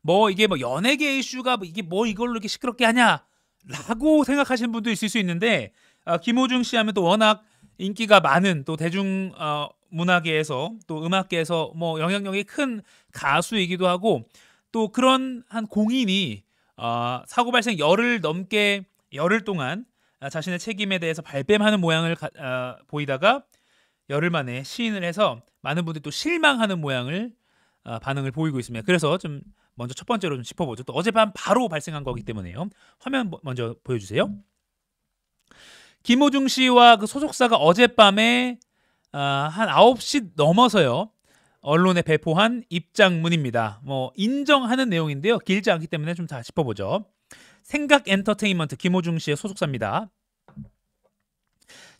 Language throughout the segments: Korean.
뭐 이게 뭐 연예계 이슈가 이게 뭐 이걸로 이렇게 시끄럽게 하냐라고 생각하시는 분도 있을 수 있는데 김호중 씨 하면 또 워낙 인기가 많은 또 대중 문화계에서 또 음악계에서 뭐 영향력이 큰 가수이기도 하고 또 그런 한 공인이 사고 발생 열흘 동안 자신의 책임에 대해서 발뺌하는 모양을 보이다가 열흘 만에 시인을 해서 많은 분들이 또 실망하는 반응을 보이고 있습니다. 그래서 좀 먼저 첫 번째로 좀 짚어보죠. 또 어젯밤 바로 발생한 거기 때문에요. 화면 먼저 보여주세요. 김호중 씨와 그 소속사가 어젯밤에 한 9시 넘어서요. 언론에 배포한 입장문입니다. 뭐 인정하는 내용인데요. 길지 않기 때문에 좀 다 짚어보죠. 생각 엔터테인먼트 김호중 씨의 소속사입니다.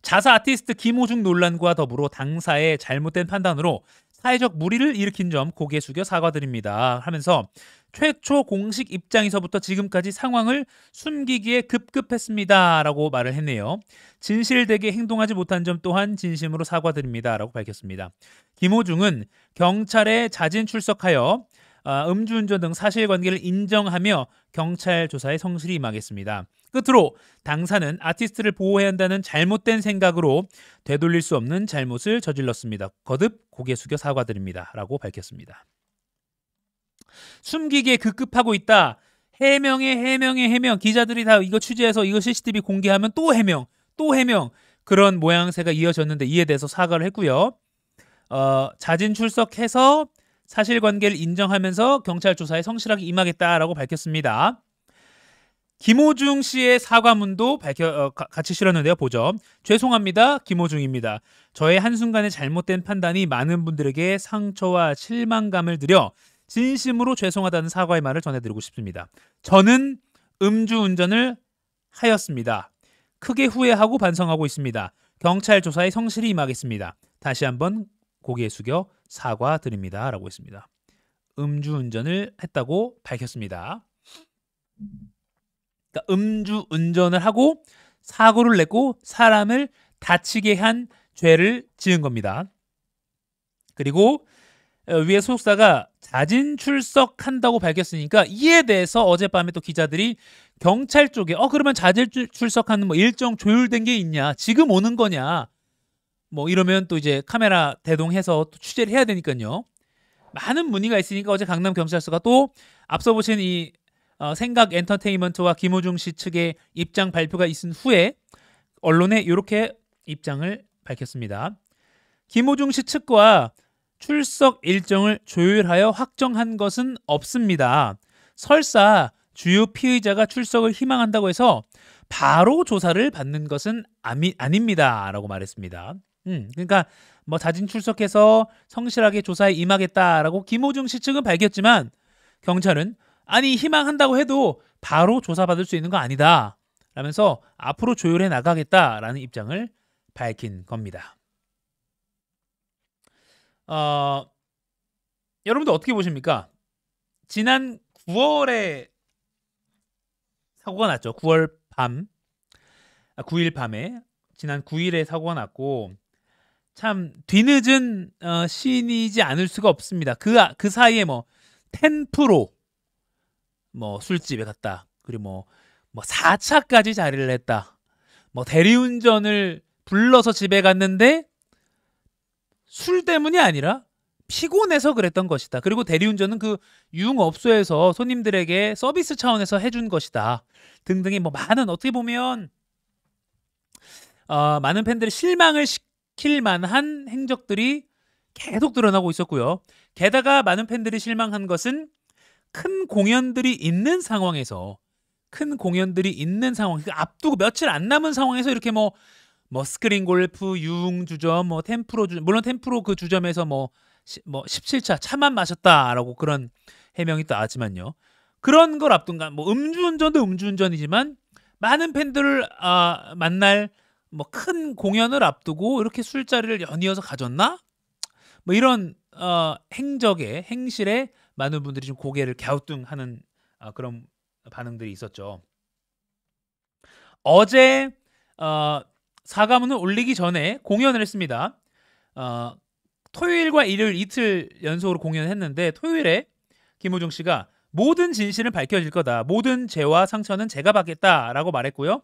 자사 아티스트 김호중 논란과 더불어 당사의 잘못된 판단으로 사회적 물의를 일으킨 점 고개 숙여 사과드립니다 하면서 최초 공식 입장에서부터 지금까지 상황을 숨기기에 급급했습니다 라고 말을 했네요. 진실되게 행동하지 못한 점 또한 진심으로 사과드립니다 라고 밝혔습니다. 김호중은 경찰에 자진 출석하여 음주운전 등 사실관계를 인정하며 경찰 조사에 성실히 임하겠습니다. 끝으로 당사는 아티스트를 보호해야 한다는 잘못된 생각으로 되돌릴 수 없는 잘못을 저질렀습니다. 거듭 고개 숙여 사과드립니다 라고 밝혔습니다. 숨기기에 급급하고 있다. 해명. 기자들이 다 이거 취재해서 이거 CCTV 공개하면 또 해명. 그런 모양새가 이어졌는데 이에 대해서 사과를 했고요. 자진 출석해서 사실관계를 인정하면서 경찰 조사에 성실하게 임하겠다라고 밝혔습니다. 김호중 씨의 사과문도 같이 실었는데요. 보죠. 죄송합니다. 김호중입니다. 저의 한순간의 잘못된 판단이 많은 분들에게 상처와 실망감을 드려 진심으로 죄송하다는 사과의 말을 전해드리고 싶습니다. 저는 음주운전을 하였습니다. 크게 후회하고 반성하고 있습니다. 경찰 조사에 성실히 임하겠습니다. 다시 한번 고개 숙여 사과드립니다 라고 했습니다. 음주운전을 했다고 밝혔습니다. 그러니까 음주운전을 하고 사고를 냈고 사람을 다치게 한 죄를 지은 겁니다. 그리고 위에 소속사가 자진 출석한다고 밝혔으니까 이에 대해서 어젯밤에 또 기자들이 경찰 쪽에 그러면 자진 출석하는 뭐 일정 조율된 게 있냐, 지금 오는 거냐, 뭐 이러면 또 이제 카메라 대동해서 또 취재를 해야 되니까요. 많은 문의가 있으니까 어제 강남경찰서가 또 앞서 보신 이 생각 엔터테인먼트와 김호중 씨 측의 입장 발표가 있은 후에 언론에 이렇게 입장을 밝혔습니다. 김호중 씨 측과 출석 일정을 조율하여 확정한 것은 없습니다. 설사 주요 피의자가 출석을 희망한다고 해서 바로 조사를 받는 것은 아닙니다 라고 말했습니다. 그러니까 뭐 자진 출석해서 성실하게 조사에 임하겠다라고 김호중 씨 측은 밝혔지만 경찰은 아니 희망한다고 해도 바로 조사받을 수 있는 거 아니다 라면서 앞으로 조율해 나가겠다라는 입장을 밝힌 겁니다. 여러분들 어떻게 보십니까? 지난 9월에 사고가 났죠. 9일 밤에 지난 9일에 사고가 났고 참 뒤늦은 시인이지 않을 수가 없습니다. 그 사이에 뭐 10% 뭐 술집에 갔다. 그리고 뭐 4차까지 자리를 했다. 뭐 대리운전을 불러서 집에 갔는데 술 때문이 아니라 피곤해서 그랬던 것이다. 그리고 대리운전은 그 유흥업소에서 손님들에게 서비스 차원에서 해준 것이다. 등등의 뭐 많은 어떻게 보면 많은 팬들의 실망을 시킬 만한 행적들이 계속 드러나고 있었고요. 게다가 많은 팬들이 실망한 것은 큰 공연들이 있는 상황에서 앞두고 며칠 안 남은 상황에서 이렇게 뭐 스크린 골프, 유흥주점, 뭐 템프로 주점, 물론 템프로 그 주점에서 뭐 17차 차만 마셨다라고 그런 해명이 또 나왔지만요. 그런 걸 앞둔 뭐 음주운전도 음주운전이지만 많은 팬들을 만날 뭐 큰 공연을 앞두고 이렇게 술자리를 연이어서 가졌나? 뭐 이런 행실에 많은 분들이 좀 고개를 갸우뚱하는 그런 반응들이 있었죠. 어제 사과문을 올리기 전에 공연을 했습니다. 토요일과 일요일 이틀 연속으로 공연을 했는데 토요일에 김호중 씨가 모든 진실은 밝혀질 거다. 모든 죄와 상처는 제가 받겠다라고 말했고요.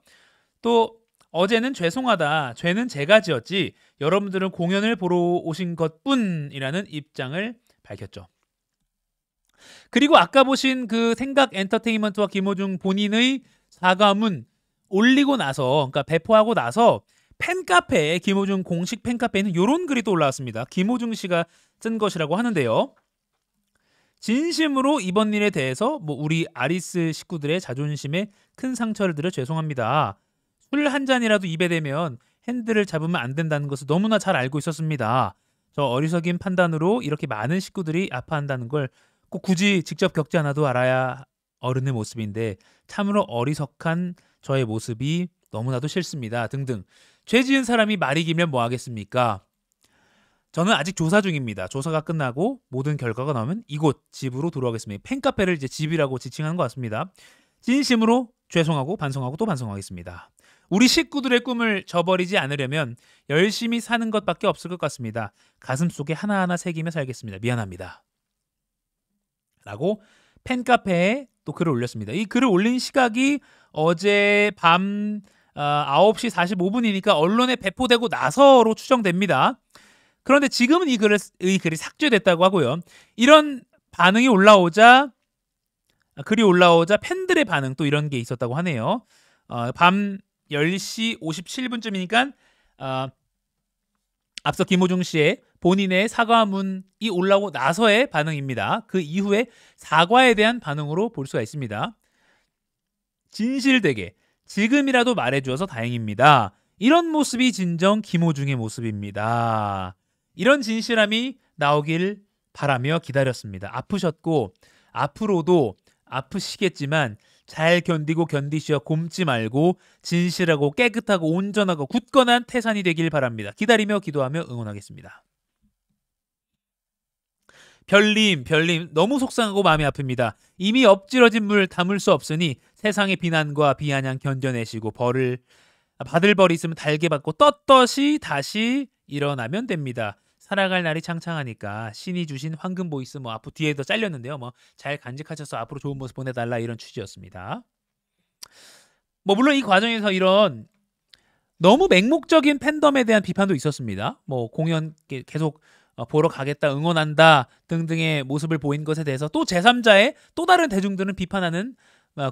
또 어제는 죄송하다. 죄는 제가 지었지. 여러분들은 공연을 보러 오신 것뿐이라는 입장을 밝혔죠. 그리고 아까 보신 그 생각 엔터테인먼트와 김호중 본인의 사과문 올리고 나서, 그러니까 배포하고 나서 팬카페에, 김호중 공식 팬카페에는 이런 글이 또 올라왔습니다. 김호중 씨가 쓴 것이라고 하는데요. 진심으로 이번 일에 대해서 우리 아리스 식구들의 자존심에 큰 상처를 드려 죄송합니다. 술 한 잔이라도 입에 대면 핸들을 잡으면 안 된다는 것을 너무나 잘 알고 있었습니다. 저 어리석인 판단으로 이렇게 많은 식구들이 아파한다는 걸 꼭 굳이 직접 겪지 않아도 알아야 어른의 모습인데 참으로 어리석한 저의 모습이 너무나도 싫습니다. 등등. 죄 지은 사람이 말이 길면 뭐 하겠습니까? 저는 아직 조사 중입니다. 조사가 끝나고 모든 결과가 나오면 이곳 집으로 돌아가겠습니다. 팬카페를 이제 집이라고 지칭하는 것 같습니다. 진심으로 죄송하고 반성하고 또 반성하겠습니다. 우리 식구들의 꿈을 저버리지 않으려면 열심히 사는 것밖에 없을 것 같습니다. 가슴속에 하나하나 새기며 살겠습니다. 미안합니다. 라고 팬카페에 또 글을 올렸습니다. 이 글을 올린 시각이 어제 밤 9시 45분이니까 언론에 배포되고 나서로 추정됩니다. 그런데 지금은 이 글이 삭제됐다고 하고요. 이런 반응이 올라오자, 글이 올라오자 팬들의 반응 또 이런 게 있었다고 하네요. 밤 10시 57분쯤이니까 앞서 김호중 씨의 본인의 사과문이 올라오고 나서의 반응입니다. 그 이후에 사과에 대한 반응으로 볼 수가 있습니다. 진실되게 지금이라도 말해주어서 다행입니다. 이런 모습이 진정 김호중의 모습입니다. 이런 진실함이 나오길 바라며 기다렸습니다. 아프셨고 앞으로도 아프시겠지만 잘 견디고 견디시어 굼지 말고 진실하고 깨끗하고 온전하고 굳건한 태산이 되길 바랍니다. 기다리며 기도하며 응원하겠습니다. 별님 너무 속상하고 마음이 아픕니다. 이미 엎질러진 물 담을 수 없으니 세상의 비난과 비아냥 견뎌내시고 받을 벌이 있으면 달게 받고 떳떳이 다시 일어나면 됩니다. 살아갈 날이 창창하니까 신이 주신 황금 보이스 앞으로 뒤에도 잘렸는데요. 잘 간직하셔서 앞으로 좋은 모습 보내달라 이런 취지였습니다. 물론 이 과정에서 이런 너무 맹목적인 팬덤에 대한 비판도 있었습니다. 공연 계속 보러 가겠다, 응원한다 등등의 모습을 보인 것에 대해서 또 제3자의 또 다른 대중들은 비판하는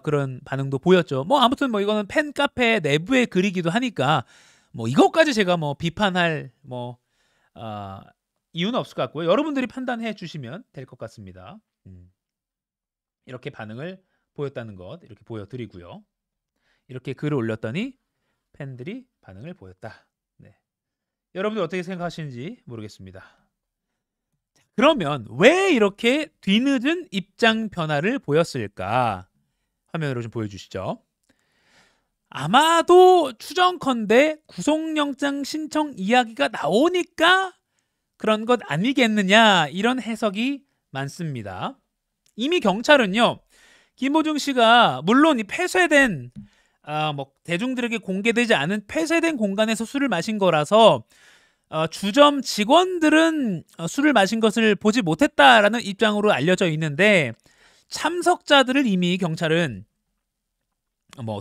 그런 반응도 보였죠. 아무튼 이거는 팬카페 내부의 글이기도 하니까 이것까지 제가 비판할 이유는 없을 것 같고요. 여러분들이 판단해 주시면 될 것 같습니다. 이렇게 반응을 보였다는 것 이렇게 보여드리고요. 이렇게 글을 올렸더니 팬들이 반응을 보였다. 네. 여러분들 어떻게 생각하시는지 모르겠습니다. 그러면 왜 이렇게 뒤늦은 입장 변화를 보였을까? 화면으로 좀 보여주시죠. 아마도 추정컨대 구속영장 신청 이야기가 나오니까 그런 것 아니겠느냐 이런 해석이 많습니다. 이미 경찰은요. 김호중 씨가 물론 이 폐쇄된 대중들에게 공개되지 않은 폐쇄된 공간에서 술을 마신 거라서 주점 직원들은 술을 마신 것을 보지 못했다라는 입장으로 알려져 있는데 참석자들을 이미 경찰은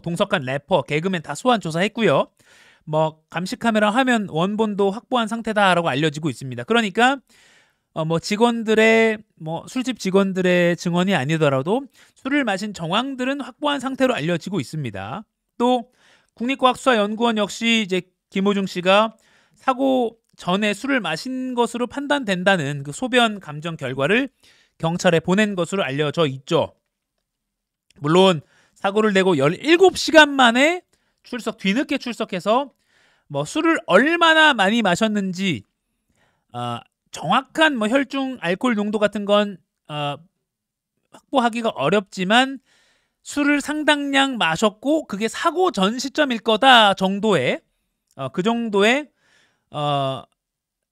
동석한 래퍼, 개그맨 다 소환 조사했고요. 감시카메라 화면 원본도 확보한 상태다라고 알려지고 있습니다. 그러니까 직원들의 술집 직원들의 증언이 아니더라도 술을 마신 정황들은 확보한 상태로 알려지고 있습니다. 또 국립과학수사연구원 역시 이제 김호중 씨가 사고 전에 술을 마신 것으로 판단된다는 그 소변 감정 결과를 경찰에 보낸 것으로 알려져 있죠. 물론 사고를 내고 17시간 만에 뒤늦게 출석해서 술을 얼마나 많이 마셨는지 정확한 혈중 알코올 농도 같은 건 확보하기가 어렵지만 술을 상당량 마셨고 그게 사고 전 시점일 거다 정도의 그 정도의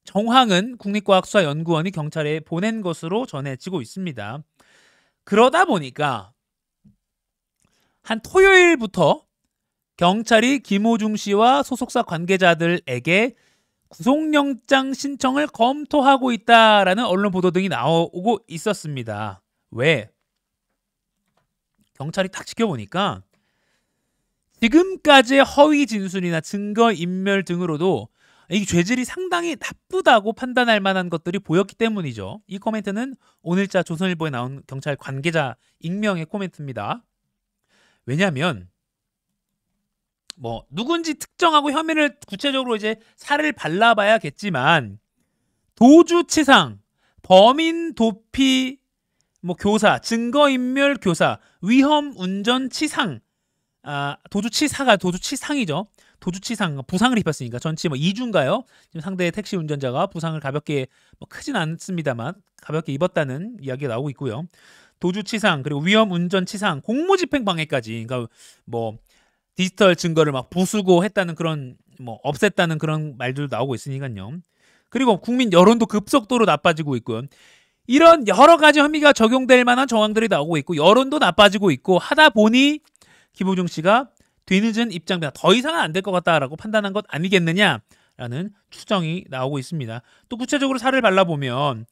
정황은 국립과학수사연구원이 경찰에 보낸 것으로 전해지고 있습니다. 그러다 보니까 한 토요일부터 경찰이 김호중 씨와 소속사 관계자들에게 구속영장 신청을 검토하고 있다라는 언론 보도 등이 나오고 있었습니다. 왜? 경찰이 딱 지켜보니까 지금까지의 허위 진술이나 증거 인멸 등으로도 이 죄질이 상당히 나쁘다고 판단할 만한 것들이 보였기 때문이죠. 이 코멘트는 오늘자 조선일보에 나온 경찰 관계자 익명의 코멘트입니다. 왜냐하면 뭐 누군지 특정하고 혐의를 구체적으로 이제 살을 발라봐야겠지만 도주치상, 범인 도피 뭐 교사, 증거인멸 교사, 위험 운전 치상, 도주치사가 도주치상이죠. 도주치상 부상을 입혔으니까 전치 뭐 2주인가요? 지금 상대의 택시 운전자가 부상을 가볍게 뭐 크진 않습니다만 가볍게 입었다는 이야기가 나오고 있고요. 도주치상 그리고 위험 운전 치상, 공무집행 방해까지 그러니까 뭐 디지털 증거를 막 부수고 했다는 그런 뭐 없앴다는 그런 말들도 나오고 있으니까요. 그리고 국민 여론도 급속도로 나빠지고 있고요. 이런 여러 가지 혐의가 적용될 만한 정황들이 나오고 있고 여론도 나빠지고 있고 하다 보니 김호중 씨가 뒤늦은 입장 변화 더 이상은 안 될 것 같다라고 판단한 것 아니겠느냐라는 추정이 나오고 있습니다. 또 구체적으로 살을 발라보면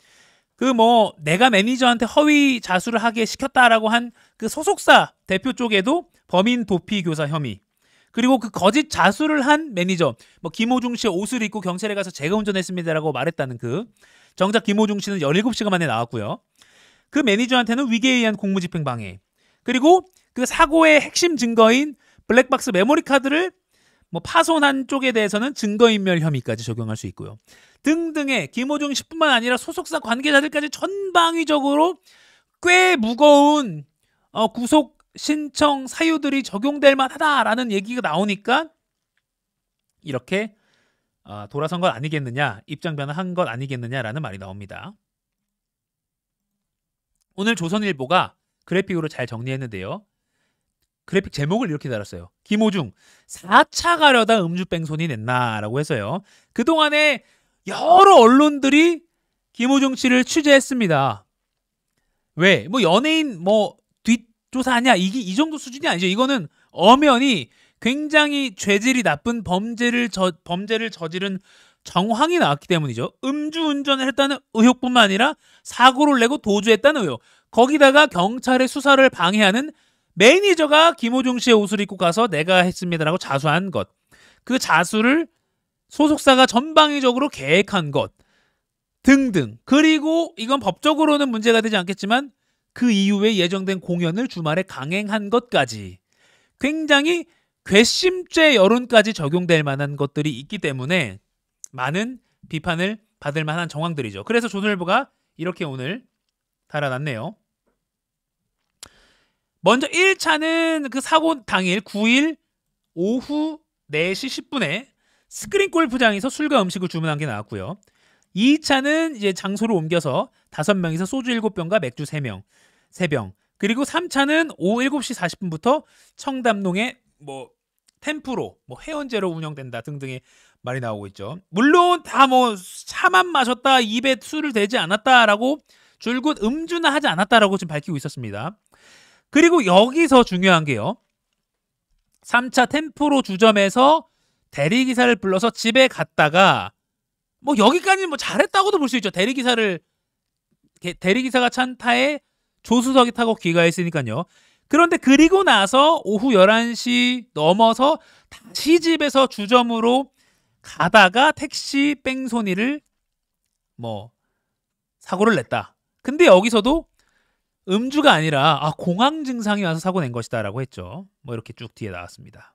그 뭐 내가 매니저한테 허위 자수를 하게 시켰다라고 한 그 소속사 대표 쪽에도 범인 도피 교사 혐의 그리고 그 거짓 자수를 한 매니저 뭐 김호중 씨의 옷을 입고 경찰에 가서 제가 운전했습니다라고 말했다는 그 정작 김호중 씨는 17시간 만에 나왔고요. 그 매니저한테는 위계에 의한 공무집행 방해 그리고 그 사고의 핵심 증거인 블랙박스 메모리 카드를 뭐 파손한 쪽에 대해서는 증거인멸 혐의까지 적용할 수 있고요. 등등의 김호중 씨뿐만 아니라 소속사 관계자들까지 전방위적으로 꽤 무거운 구속 신청 사유들이 적용될 만하다라는 얘기가 나오니까 이렇게 돌아선 것 아니겠느냐, 입장 변화한 것 아니겠느냐라는 말이 나옵니다. 오늘 조선일보가 그래픽으로 잘 정리했는데요. 그래픽 제목을 이렇게 달았어요. 김호중 4차 가려다 음주뺑소니 냈나라고 해서요. 그동안에 여러 언론들이 김호중 씨를 취재했습니다. 왜? 뭐 연예인 뭐 뒷조사하냐 이 정도 수준이 아니죠. 이거는 엄연히 굉장히 죄질이 나쁜 범죄를 저지른 정황이 나왔기 때문이죠. 음주운전을 했다는 의혹뿐만 아니라 사고를 내고 도주했다는 의혹. 거기다가 경찰의 수사를 방해하는 매니저가 김호중 씨의 옷을 입고 가서 내가 했습니다라고 자수한 것. 그 자수를 소속사가 전방위적으로 계획한 것 등등. 그리고 이건 법적으로는 문제가 되지 않겠지만 그 이후에 예정된 공연을 주말에 강행한 것까지 굉장히 괘씸죄 여론까지 적용될 만한 것들이 있기 때문에 많은 비판을 받을 만한 정황들이죠. 그래서 조선일보가 이렇게 오늘 달아놨네요. 먼저 1차는 그 사고 당일 9일 오후 4시 10분에 스크린 골프장에서 술과 음식을 주문한 게 나왔고요. 2차는 이제 장소를 옮겨서 5명이서 소주 7병과 맥주 3병. 그리고 3차는 오후 7시 40분부터 청담동의 뭐 템프로, 뭐 해원제로 운영된다 등등의 말이 나오고 있죠. 물론 다 뭐 차만 마셨다, 입에 술을 대지 않았다라고 줄곧 음주나 하지 않았다라고 지금 밝히고 있었습니다. 그리고 여기서 중요한 게요. 3차 템프로 주점에서 대리기사를 불러서 집에 갔다가 뭐 여기까지는 뭐 잘했다고도 볼 수 있죠. 대리기사가 찬 타에 조수석이 타고 귀가했으니까요. 그런데 그리고 나서 오후 11시 넘어서 다시 집에서 주점으로 가다가 택시 뺑소니를 뭐 사고를 냈다. 근데 여기서도 음주가 아니라 공황 증상이 와서 사고 낸 것이다 라고 했죠. 뭐 이렇게 쭉 뒤에 나왔습니다.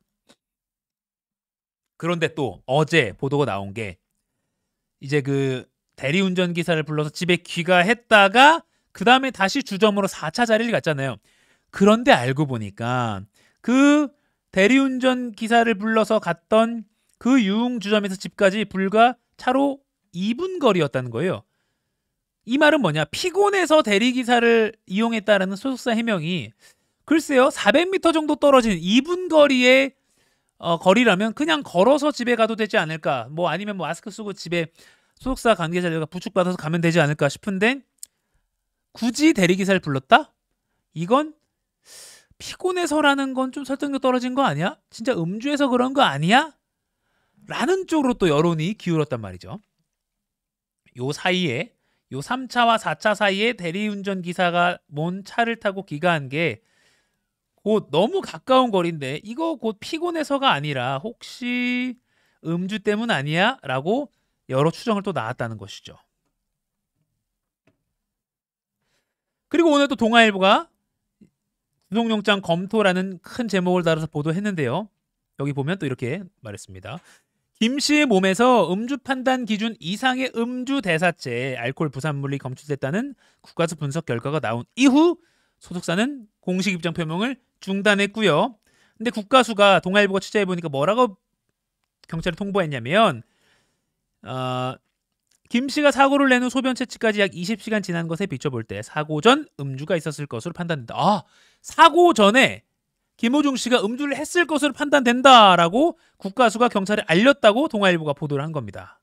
그런데 또 어제 보도가 나온 게 이제 그 대리운전 기사를 불러서 집에 귀가했다가 그 다음에 다시 주점으로 4차 자리를 갔잖아요. 그런데 알고 보니까 그 대리운전 기사를 불러서 갔던 그 유흥주점에서 집까지 불과 차로 2분 거리였다는 거예요. 이 말은 뭐냐? 피곤해서 대리기사를 이용했다라는 소속사 해명이 글쎄요 400m 정도 떨어진 2분 거리의 거리라면 그냥 걸어서 집에 가도 되지 않을까? 뭐 아니면 뭐 마스크 쓰고 집에 소속사 관계자들과 부축받아서 가면 되지 않을까 싶은데 굳이 대리기사를 불렀다? 이건 피곤해서라는 건 좀 설득력 떨어진 거 아니야? 진짜 음주해서 그런 거 아니야? 라는 쪽으로 또 여론이 기울었단 말이죠. 요 사이에 요 3차와 4차 사이에 대리운전 기사가 뭔 차를 타고 귀가한 게 곧 너무 가까운 거리인데 이거 곧 피곤해서가 아니라 혹시 음주 때문 아니야? 라고 여러 추정을 또 나왔다는 것이죠. 그리고 오늘 또 동아일보가 구속영장 검토라는 큰 제목을 달아서 보도했는데요. 여기 보면 또 이렇게 말했습니다. 김 씨의 몸에서 음주 판단 기준 이상의 음주 대사체 알코올 부산물이 검출됐다는 국가수 분석 결과가 나온 이후 소속사는 공식 입장 표명을 중단했고요. 근데 국가수가 동아일보가 취재해보니까 뭐라고 경찰에 통보했냐면 김 씨가 사고를 낸 후 소변 채취까지 약 20시간 지난 것에 비춰볼 때 사고 전 음주가 있었을 것으로 판단된다. 사고 전에 김호중 씨가 음주를 했을 것으로 판단된다라고 국가수가 경찰에 알렸다고 동아일보가 보도를 한 겁니다.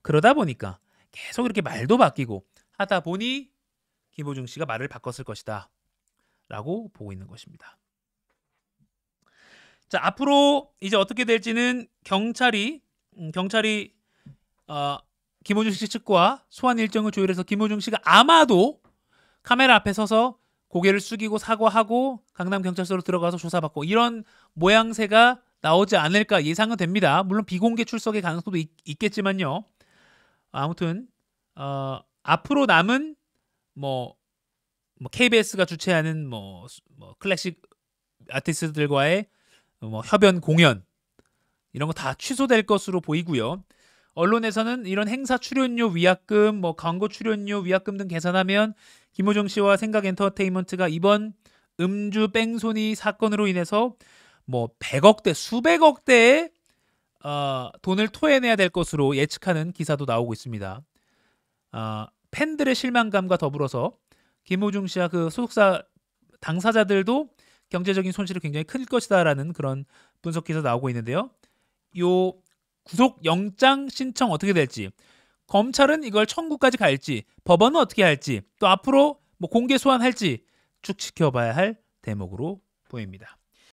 그러다 보니까 계속 이렇게 말도 바뀌고 하다 보니 김호중 씨가 말을 바꿨을 것이다 라고 보고 있는 것입니다. 자, 앞으로 이제 어떻게 될지는 경찰이 김호중 씨 측과 소환 일정을 조율해서 김호중 씨가 아마도 카메라 앞에 서서 고개를 숙이고 사과하고 강남경찰서로 들어가서 조사받고 이런 모양새가 나오지 않을까 예상은 됩니다. 물론 비공개 출석의 가능성도 있겠지만요. 아무튼 앞으로 남은 뭐 KBS가 주최하는 뭐 클래식 아티스트들과의 협연 공연 이런 거 다 취소될 것으로 보이고요. 언론에서는 이런 행사 출연료 위약금, 광고 출연료 위약금 등 계산하면 김호중 씨와 생각 엔터테인먼트가 이번 음주 뺑소니 사건으로 인해서 100억대, 수백억대의 돈을 토해내야 될 것으로 예측하는 기사도 나오고 있습니다. 팬들의 실망감과 더불어서 김호중 씨와 그 소속사 당사자들도 경제적인 손실이 굉장히 클 것이다라는 그런 분석 기사 나오고 있는데요. 요 구속 영장 신청 어떻게 될지, 검찰은 이걸 청구까지 갈지, 법원은 어떻게 할지, 또 앞으로 공개 소환할지 쭉 지켜봐야 할 대목으로 보입니다.